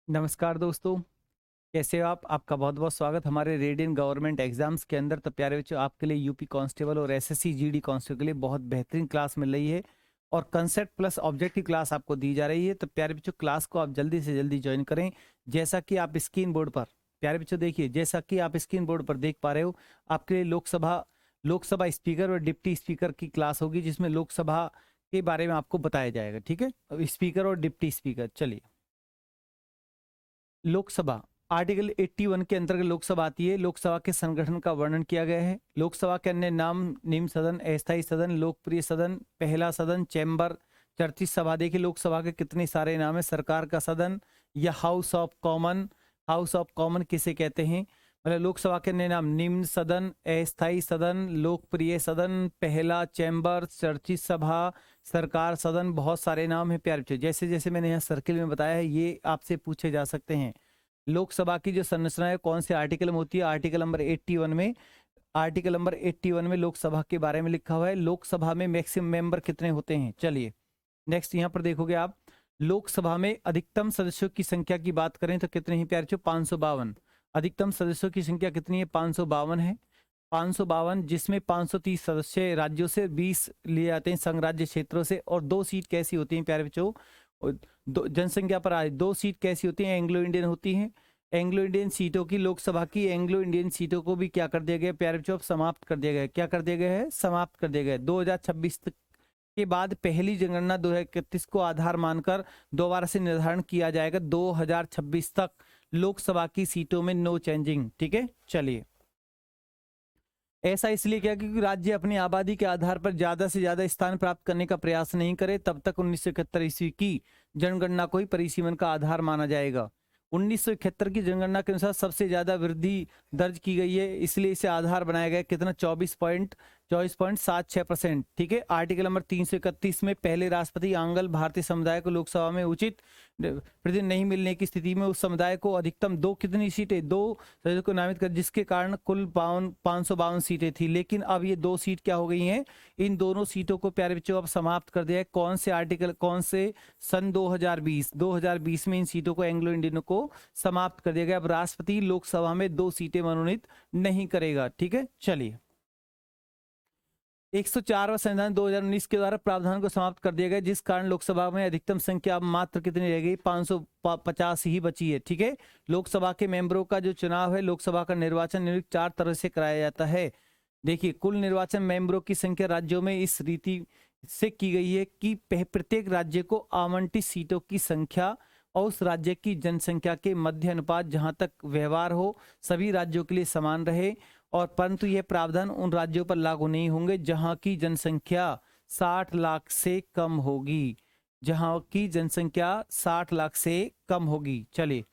नमस्कार दोस्तों, कैसे हो आप? आपका बहुत-बहुत स्वागत हमारे रेडियन गवर्नमेंट एग्जाम्स के अंदर। तो प्यारे बच्चों, आपके लिए यूपी कांस्टेबल और एसएससी जीडी कांस्टेबल के लिए बहुत बेहतरीन क्लास मिल रही है और कंसेप्ट प्लस ऑब्जेक्टिव क्लास आपको दी जा रही है। तो प्यारे बच्चों, क्लास को आप जल्दी से जल्दी ज्वाइन करें। जैसा कि आप स्क्रीन बोर्ड पर, प्यारे बच्चों देखिए, जैसा कि आप स्क्रीन बोर्ड पर देख पा रहे हो, आपके लिए लोकसभा स्पीकर और डिप्टी स्पीकर की क्लास होगी, जिसमें लोकसभा के बारे में आपको बताया जाएगा। ठीक है, स्पीकर और डिप्टी स्पीकर। चलिए, लोकसभा आर्टिकल 81 के अंतर्गत लोकसभा आती है। लोकसभा के संगठन का वर्णन किया गया है। लोकसभा के अन्य नाम: निम्न सदन, अस्थायी सदन, लोकप्रिय सदन, पहला सदन, चैम्बर, चर्चित सभा। देखिए, लोकसभा के कितने सारे नाम है। सरकार का सदन या house of common. House of common किसे कहते हैं? मतलब लोकसभा के अन्य नाम: निम्न सदन, अस्थायी सदन, लोकप्रिय सदन, पहला चैम्बर, चर्चित सभा, सरकार सदन। बहुत सारे नाम है प्यारे बच्चों। जैसे जैसे मैंने यहाँ सर्किल में बताया है, ये आपसे पूछे जा सकते हैं। लोकसभा की जो संरचना है कौन से आर्टिकल में होती है? आर्टिकल नंबर 81 में। आर्टिकल नंबर 81 में लोकसभा के बारे में लिखा हुआ है। लोकसभा में मैक्सिमम मेंबर कितने होते हैं? चलिए, नेक्स्ट यहाँ पर देखोगे आप, लोकसभा में अधिकतम सदस्यों की संख्या की बात करें तो कितने हैं प्यारे बच्चों? 552। अधिकतम सदस्यों की संख्या कितनी है? 552 है। 552, जिसमें 530 सदस्य राज्यों से, 20 लिए जाते हैं संघ राज्य क्षेत्रों से। और दो सीट कैसी होती हैं प्यारे बच्चों? और जनसंख्या पर आए, दो सीट कैसी होती हैं? एंग्लो इंडियन होती हैं। एंग्लो इंडियन सीटों की, लोकसभा की एंग्लो इंडियन सीटों को भी क्या कर दिया गया प्यारे बच्चों? अब समाप्त कर दिया गया। क्या कर दिया गया है? समाप्त कर दिया गया। 2026 के बाद पहली जनगणना 2031 को आधार मानकर दोबारा से निर्धारण किया जाएगा। 2026 तक लोकसभा की सीटों में नो चेंजिंग। ठीक है, चलिए। ऐसा इसलिए किया क्योंकि राज्य अपनी आबादी के आधार पर ज्यादा से ज्यादा स्थान प्राप्त करने का प्रयास नहीं करे, तब तक 1971 ईस्वी की जनगणना को ही परिसीमन का आधार माना जाएगा। 1971 की जनगणना के अनुसार सबसे ज्यादा वृद्धि दर्ज की गई है, इसलिए इसे आधार बनाया गया। कितना? 24.76%। ठीक है। आर्टिकल नंबर 331 में पहले राष्ट्रपति आंग्ल भारतीय समुदाय को लोकसभा में उचित प्रतिनिधि नहीं मिलने की स्थिति में उस समुदाय को अधिकतम दो, कितनी सीटें? दो सदस्यों को नामित कर, जिसके कारण कुल 552 सीटें थी। लेकिन अब ये दो सीट क्या हो गई हैं? इन दोनों सीटों को प्यारे बच्चों अब समाप्त कर दिया है। कौन से आर्टिकल, कौन से सन? 2020 में इन सीटों को, एंग्लो इंडियन को समाप्त कर दिया गया। अब राष्ट्रपति लोकसभा में दो सीटें मनोनीत नहीं करेगा। ठीक है, चलिए। 104वां संविधान 2019 के द्वारा प्रावधान को समाप्त कर दिया गया, जिस कारण लोकसभा में अधिकतम संख्या अब मात्र कितनी रह गई? 550 ही बची है। ठीक है। लोकसभा के मेंबरों का जो चुनाव है, लोकसभा का निर्वाचन निम्नलिखित 4 तरह से कराया जाता है। देखिए, कुल निर्वाचन मेंबरों की संख्या राज्यों में इस रीति से की गई है कि प्रत्येक राज्य को आवंटित सीटों की संख्या और उस राज्य की जनसंख्या के मध्य अनुपात जहां तक व्यवहार हो, सभी राज्यों के लिए समान रहे। और परंतु यह प्रावधान उन राज्यों पर लागू नहीं होंगे जहां की जनसंख्या 60 लाख से कम होगी। जहां की जनसंख्या 60 लाख से कम होगी। चलिए,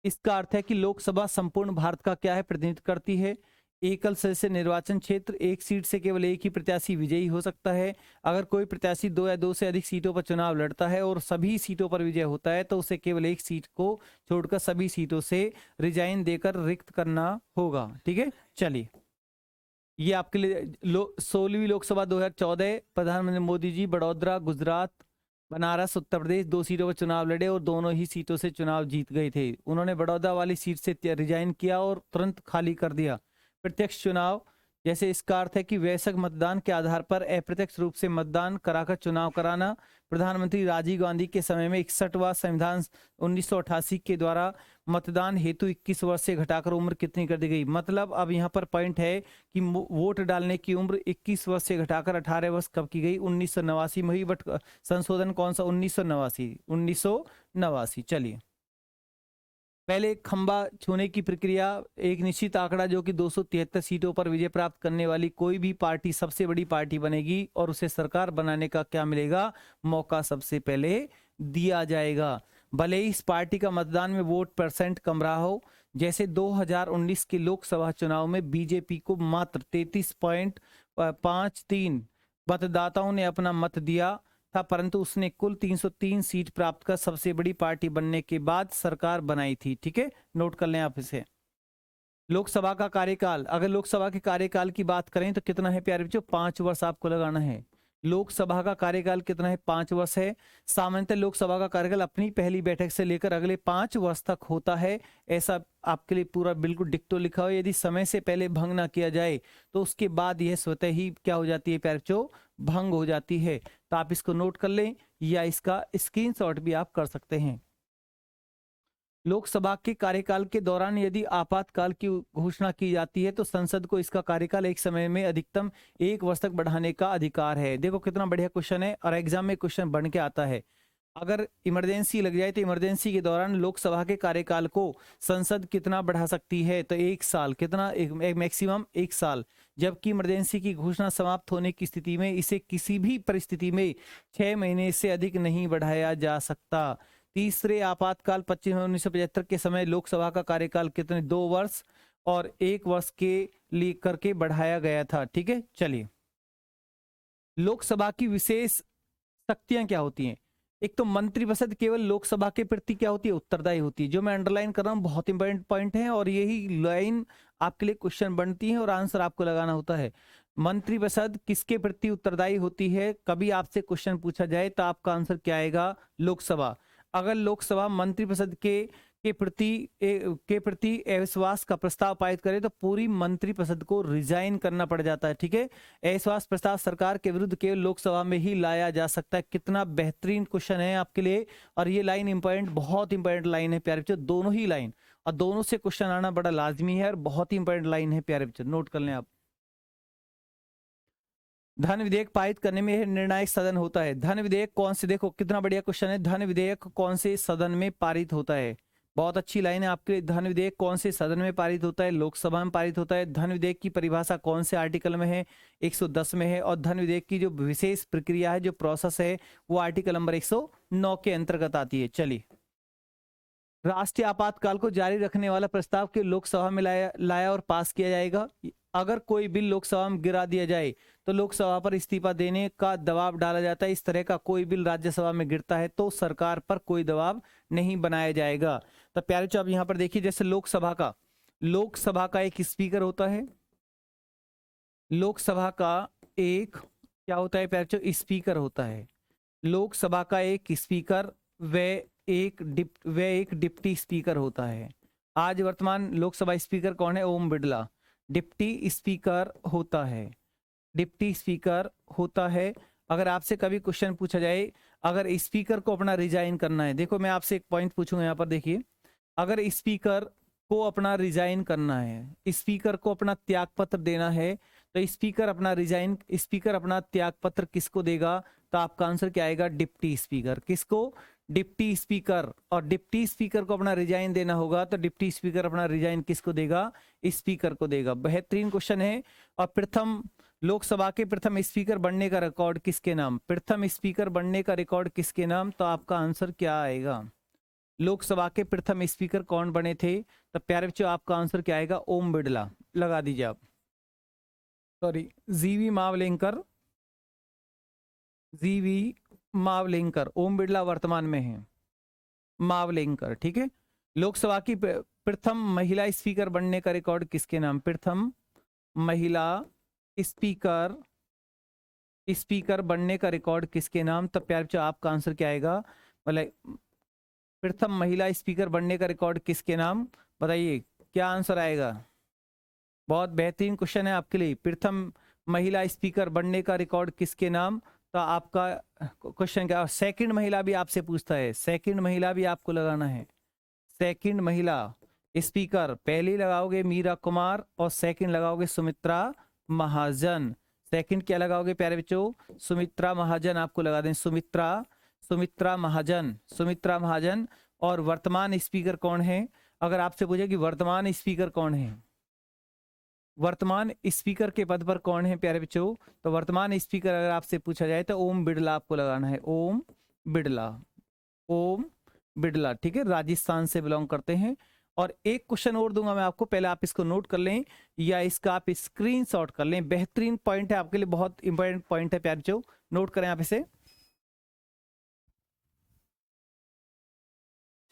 इसका अर्थ है कि लोकसभा संपूर्ण भारत का क्या है? प्रतिनिधित्व करती है। एकल सदस्य निर्वाचन क्षेत्र, एक सीट से केवल एक ही प्रत्याशी विजयी हो सकता है। अगर कोई प्रत्याशी दो या दो से अधिक सीटों पर चुनाव लड़ता है और सभी सीटों पर विजय होता है, तो उसे केवल एक सीट को छोड़कर सभी सीटों से रिजाइन देकर रिक्त करना होगा। ठीक है, चलिए। ये आपके लिए 16वीं लोकसभा 2014, प्रधानमंत्री मोदी जी बड़ौदा, गुजरात, बनारस, उत्तर प्रदेश, दो सीटों पर चुनाव लड़े और दोनों ही सीटों से चुनाव जीत गए थे। उन्होंने बड़ौदा वाली सीट से रिजाइन किया और तुरंत खाली कर दिया। प्रत्यक्ष चुनाव, जैसे इसका अर्थ है कि वयस्क मतदान के आधार पर अप्रत्यक्ष रूप से मतदान कराकर चुनाव कराना। प्रधानमंत्री राजीव गांधी के समय में 61वां संविधान 1988 के द्वारा मतदान हेतु 21 वर्ष से घटाकर उम्र कितनी कर दी गई? मतलब अब यहाँ पर पॉइंट है कि वोट डालने की उम्र 21 वर्ष से घटाकर 18 वर्ष कब की गई? 1989 में हुई। बट संशोधन कौन सा? 1989। चलिए, पहले खंबा छूने की प्रक्रिया, एक निश्चित आंकड़ा जो कि 273 सीटों पर विजय प्राप्त करने वाली कोई भी पार्टी सबसे बड़ी पार्टी बनेगी और उसे सरकार बनाने का क्या मिलेगा? मौका सबसे पहले दिया जाएगा, भले ही इस पार्टी का मतदान में वोट परसेंट कम रहा हो। जैसे 2019 के लोकसभा चुनाव में बीजेपी को मात्र 33.53 मतदाताओं ने अपना मत दिया था, परंतु उसने कुल 303 सीट प्राप्त कर सबसे बड़ी पार्टी बनने के बाद सरकार बनाई थी। ठीक है, नोट कर लें आप इसे। लोकसभा का कार्यकाल, अगर लोकसभा के कार्यकाल की बात करें तो कितना है प्यारे बच्चों? 5 वर्ष आपको लगाना है। लोकसभा का कार्यकाल कितना है? 5 वर्ष है। सामान्यतः लोकसभा का कार्यकाल अपनी पहली बैठक से लेकर अगले 5 वर्ष तक होता है। ऐसा आपके लिए पूरा बिल्कुल डिक्टो लिखा हो। यदि समय से पहले भंग ना किया जाए तो उसके बाद यह स्वतः ही क्या हो जाती है प्यारे बच्चों? भंग हो जाती है। तो आप इसको नोट कर लें या इसका स्क्रीनशॉट भी आप कर सकते हैं। लोकसभा के कार्यकाल के दौरान यदि आपातकाल की घोषणा की जाती है तो संसद को इसका कार्यकाल एक समय में अधिकतम 1 वर्ष तक बढ़ाने का अधिकार है। देखो कितना बढ़िया क्वेश्चन है और एग्जाम में क्वेश्चन बन के आता है। अगर इमरजेंसी लग जाए तो इमरजेंसी के दौरान लोकसभा के कार्यकाल को संसद कितना बढ़ा सकती है? तो 1 साल। कितना? एक मैक्सिमम 1 साल। जबकि इमरजेंसी की घोषणा समाप्त होने की स्थिति में इसे किसी भी परिस्थिति में 6 महीने से अधिक नहीं बढ़ाया जा सकता। तीसरे आपातकाल 25/1975 के समय लोकसभा का कार्यकाल कितने? 2 वर्ष और 1 वर्ष के लिए करके बढ़ाया गया था। ठीक है, चलिए लोकसभा की विशेष शक्तियां क्या होती हैं? एक तो मंत्रिपरिषद केवल लोकसभा के प्रति क्या होती है? उत्तरदायी होती है। जो मैं अंडरलाइन कर रहा हूं बहुत इंपॉर्टेंट पॉइंट है और यही लाइन आपके लिए क्वेश्चन बनती है और आंसर आपको लगाना होता है। मंत्रिपरिषद किसके प्रति उत्तरदायी होती है? कभी आपसे क्वेश्चन पूछा जाए तो आपका आंसर क्या आएगा? लोकसभा। अगर लोकसभा मंत्रिपरिषद के प्रति अविश्वास का प्रस्ताव पारित करे तो पूरी मंत्रिपरिषद को रिजाइन करना पड़ जाता है। ठीक है, अविश्वास प्रस्ताव सरकार के विरुद्ध केवल लोकसभा में ही लाया जा सकता है। कितना बेहतरीन क्वेश्चन है आपके लिए और ये लाइन इंपॉर्टेंट, बहुत इंपॉर्टेंट लाइन है प्यारे बच्चों। दोनों ही लाइन और दोनों से क्वेश्चन आना बड़ा लाजमी है और बहुत ही इंपॉर्टेंट लाइन है प्यारे बच्चों, नोट कर लें आप। धन विधेयक पारित करने में यह निर्णायक सदन होता है। धन विधेयक कौन से? देखो कितना बढ़िया क्वेश्चन है। धन विधेयक कौन से सदन में पारित होता है? बहुत अच्छी लाइन है आपके लिए। धन विधेयक कौन से सदन में पारित होता है? लोकसभा में पारित होता है। धन विधेयक की परिभाषा कौन से आर्टिकल में है? 110 में है। और धन विधेयक की जो विशेष प्रक्रिया है, जो प्रोसेस है, वो आर्टिकल नंबर 109 के अंतर्गत आती है। चलिए, राष्ट्रीय आपातकाल को जारी रखने वाला प्रस्ताव के लोकसभा में लाया और पास किया जाएगा। अगर कोई बिल लोकसभा में गिरा दिया जाए तो लोकसभा पर इस्तीफा देने का दबाव डाला जाता है। इस तरह का कोई बिल राज्यसभा में गिरता है तो सरकार पर कोई दबाव नहीं बनाया जाएगा। तो प्यारे बच्चों, आप यहाँ पर देखिए, जैसे लोकसभा का एक स्पीकर होता है। लोकसभा का एक क्या होता है प्यारे बच्चों? स्पीकर होता है। लोकसभा का एक स्पीकर व एक डिप्टी स्पीकर होता है। आज वर्तमान लोकसभा स्पीकर कौन है? ओम बिड़ला। डिप्टी स्पीकर होता है। डिप्टी स्पीकर होता है। अगर आपसे कभी क्वेश्चन पूछा जाए, अगर स्पीकर को अपना रिजाइन करना है, देखो मैं आपसे एक पॉइंट पूछूंगा यहाँ पर, देखिए, अगर स्पीकर को अपना रिजाइन करना है, स्पीकर को अपना त्याग पत्र देना है, तो स्पीकर अपना त्याग पत्र किसको देगा? तो आपका आंसर क्या आएगा? Deputy speaker. किसको? Deputy speaker. और डिप्टी स्पीकर को अपना रिजाइन देना होगा तो डिप्टी स्पीकर अपना रिजाइन किसको देगा? स्पीकर को देगा। बेहतरीन क्वेश्चन है। और लोकसभा के प्रथम स्पीकर बनने का रिकॉर्ड किसके नाम? प्रथम स्पीकर बनने का रिकॉर्ड किसके नाम? तो आपका आंसर क्या आएगा? लोकसभा के प्रथम स्पीकर कौन बने थे? तो प्यारे बच्चों, आपका आंसर क्या आएगा? ओम बिड़ला। लगा दीजिए आप। सॉरी, जीवी मावलेंकर। ओम बिड़ला वर्तमान में है। मावलेंकर। ठीक है। लोकसभा की प्रथम महिला स्पीकर बनने का रिकॉर्ड किसके नाम? प्रथम महिला स्पीकर बनने का रिकॉर्ड किसके नाम? तब प्यार बच्चों, आपका आंसर क्या आएगा? मतलब प्रथम महिला स्पीकर बनने का रिकॉर्ड किसके नाम? बताइए क्या आंसर आएगा? बहुत बेहतरीन क्वेश्चन है आपके लिए। प्रथम महिला स्पीकर बनने का रिकॉर्ड किसके नाम? तो आपका क्वेश्चन क्या? सेकंड महिला भी आपसे पूछता है। सेकंड महिला भी आपको लगाना है। सेकंड महिला स्पीकर पहली लगाओगे मीरा कुमार और सेकंड लगाओगे सुमित्रा महाजन। सेकंड क्या लगाओगे प्यारे बच्चों? सुमित्रा महाजन आपको लगा दें। सुमित्रा महाजन। और वर्तमान स्पीकर कौन है? अगर आपसे पूछे कि वर्तमान स्पीकर कौन है, वर्तमान स्पीकर के पद पर कौन है प्यारे बच्चों? तो वर्तमान स्पीकर अगर आपसे पूछा जाए तो ओम बिड़ला आपको लगाना है। ओम बिड़ला। ठीक है, राजस्थान से बिलोंग करते हैं। और एक क्वेश्चन और दूंगा मैं आपको, पहले आप इसको नोट कर लें या इसका आप स्क्रीनशॉट कर लें। बेहतरीन पॉइंट है आपके लिए, बहुत इंपॉर्टेंट पॉइंट है प्यारे बच्चों, नोट करें आप इसे।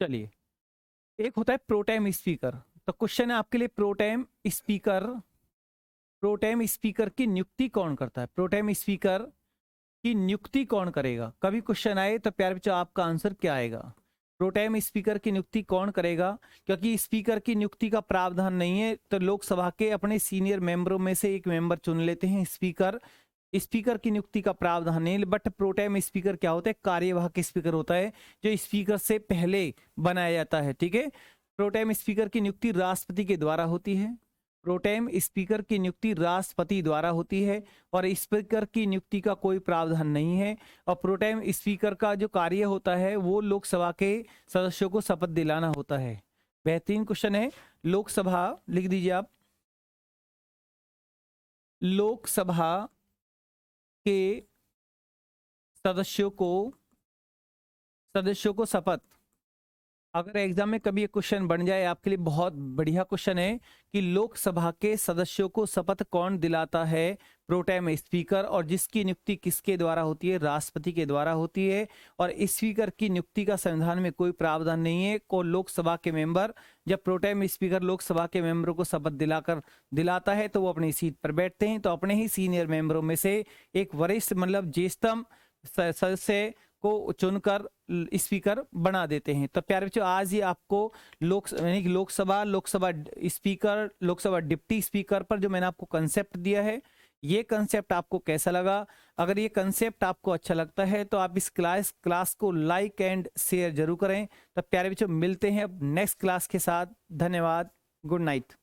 चलिए, एक होता है प्रोटेम स्पीकर। तो क्वेश्चन है आपके लिए, प्रोटेम स्पीकर की नियुक्ति कौन करता है? प्रोटेम स्पीकर की नियुक्ति कौन करेगा? कभी क्वेश्चन आए तो प्यारे बच्चों आपका आंसर क्या आएगा? प्रोटेम स्पीकर की नियुक्ति कौन करेगा? क्योंकि स्पीकर की नियुक्ति का प्रावधान नहीं है, तो लोकसभा के अपने सीनियर मेंबरों में से एक मेंबर चुन लेते हैं। स्पीकर की नियुक्ति का प्रावधान नहीं, बट प्रोटेम स्पीकर क्या होता है? कार्यवाहक स्पीकर होता है, जो स्पीकर से पहले बनाया जाता है। ठीक है, प्रोटेम स्पीकर की नियुक्ति राष्ट्रपति के द्वारा होती है। प्रोटेम स्पीकर की नियुक्ति राष्ट्रपति द्वारा होती है और स्पीकर की नियुक्ति का कोई प्रावधान नहीं है। और प्रोटेम स्पीकर का जो कार्य होता है वो लोकसभा के सदस्यों को शपथ दिलाना होता है। बेहतरीन क्वेश्चन है। लोकसभा लिख दीजिए आप। लोकसभा के सदस्यों को शपथ, अगर एग्जाम में कभी ये क्वेश्चन बन जाए आपके लिए बहुत बढ़िया क्वेश्चन है कि लोकसभा के सदस्यों को शपथ कौन दिलाता है? प्रोटेम स्पीकर, और जिसकी नियुक्ति किसके द्वारा होती है? राष्ट्रपति के द्वारा होती है। और स्पीकर की नियुक्ति का संविधान में कोई प्रावधान नहीं है। को लोकसभा के मेंबर, जब प्रोटेम स्पीकर लोकसभा के मेंबरों को शपथ दिलाता है तो वो अपनी सीट पर बैठते हैं। तो अपने ही सीनियर मेंबरों में से एक वरिष्ठ मतलब ज्येष्ठतम सदस्य को चुनकर स्पीकर बना देते हैं। तो प्यारे बच्चों आज ही आपको Lok Sabha speaker, Lok Sabha deputy speaker पर जो मैंने आपको कंसेप्ट दिया है, ये कंसेप्ट आपको कैसा लगा? अगर ये कंसेप्ट आपको अच्छा लगता है तो आप इस क्लास को लाइक एंड शेयर जरूर करें। तो प्यारे बच्चों मिलते हैं अब नेक्स्ट क्लास के साथ। धन्यवाद, गुड नाइट।